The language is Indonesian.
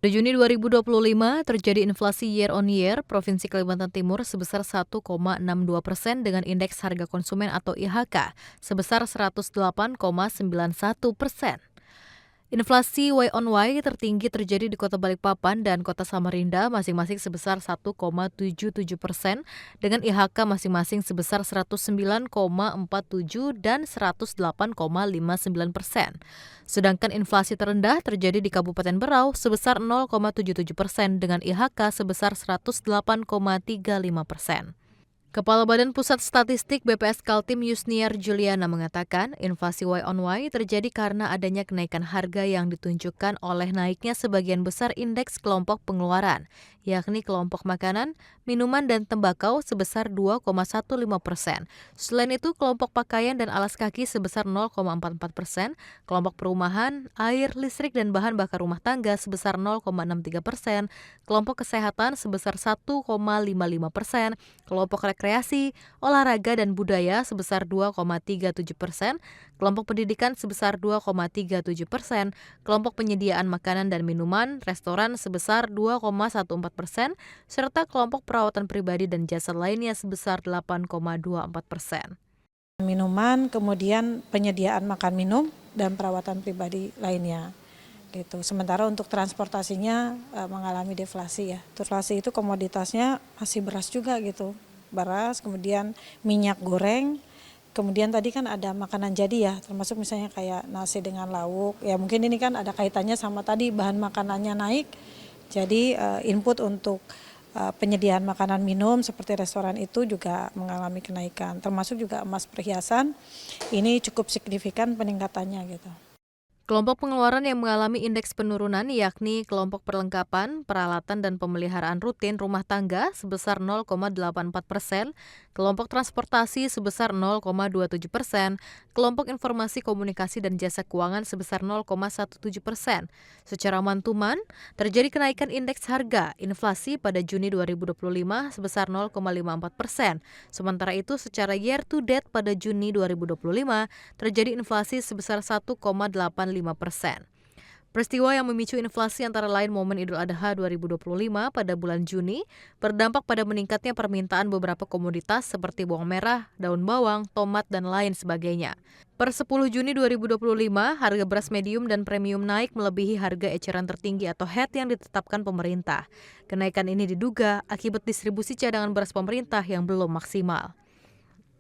Pada Juni 2025, terjadi inflasi year on year Provinsi Kalimantan Timur sebesar 1,62% dengan indeks harga konsumen atau IHK sebesar 108,91%. Inflasi Y on Y tertinggi terjadi di Kota Balikpapan dan Kota Samarinda masing-masing sebesar 1,77% dengan IHK masing-masing sebesar 109,47 dan 108,59%. Sedangkan inflasi terendah terjadi di Kabupaten Berau sebesar 0,77% dengan IHK sebesar 108,35%. Kepala Badan Pusat Statistik BPS Kaltim Yusniar Juliana mengatakan inflasi Y on Y terjadi karena adanya kenaikan harga yang ditunjukkan oleh naiknya sebagian besar indeks kelompok pengeluaran, yakni kelompok makanan, minuman, dan tembakau sebesar 2,15%. Selain itu, kelompok pakaian dan alas kaki sebesar 0,44%, kelompok perumahan, air, listrik, dan bahan bakar rumah tangga sebesar 0,63%, kelompok kesehatan sebesar 1,55%, kelompok rekreasi, olahraga, dan budaya sebesar 2,37%, kelompok pendidikan sebesar 2,37%, kelompok penyediaan makanan dan minuman, restoran sebesar 2,14%, serta kelompok perawatan pribadi dan jasa lainnya sebesar 8,24%. Minuman, kemudian penyediaan makan minum, dan perawatan pribadi lainnya. Gitu. Sementara untuk transportasinya mengalami deflasi ya. Deflasi itu komoditasnya masih beras juga gitu. Beras, kemudian minyak goreng, kemudian tadi kan ada makanan jadi ya, termasuk misalnya kayak nasi dengan lauk. Ya mungkin ini kan ada kaitannya sama tadi bahan makanannya naik. Jadi input untuk penyediaan makanan minum seperti restoran itu juga mengalami kenaikan. Termasuk juga emas perhiasan, ini cukup signifikan peningkatannya gitu. Kelompok pengeluaran yang mengalami indeks penurunan yakni kelompok perlengkapan, peralatan, dan pemeliharaan rutin rumah tangga sebesar 0,84%, kelompok transportasi sebesar 0,27%, kelompok informasi komunikasi dan jasa keuangan sebesar 0,17%. Secara mantuman, terjadi kenaikan indeks harga inflasi pada Juni 2025 sebesar 0,54%. Sementara itu, secara year to date pada Juni 2025, terjadi inflasi sebesar 1,85%. Peristiwa yang memicu inflasi antara lain momen Idul Adha 2025 pada bulan Juni berdampak pada meningkatnya permintaan beberapa komoditas seperti bawang merah, daun bawang, tomat, dan lain sebagainya. Per 10 Juni 2025, harga beras medium dan premium naik melebihi harga eceran tertinggi atau HET yang ditetapkan pemerintah. Kenaikan ini diduga akibat distribusi cadangan beras pemerintah yang belum maksimal.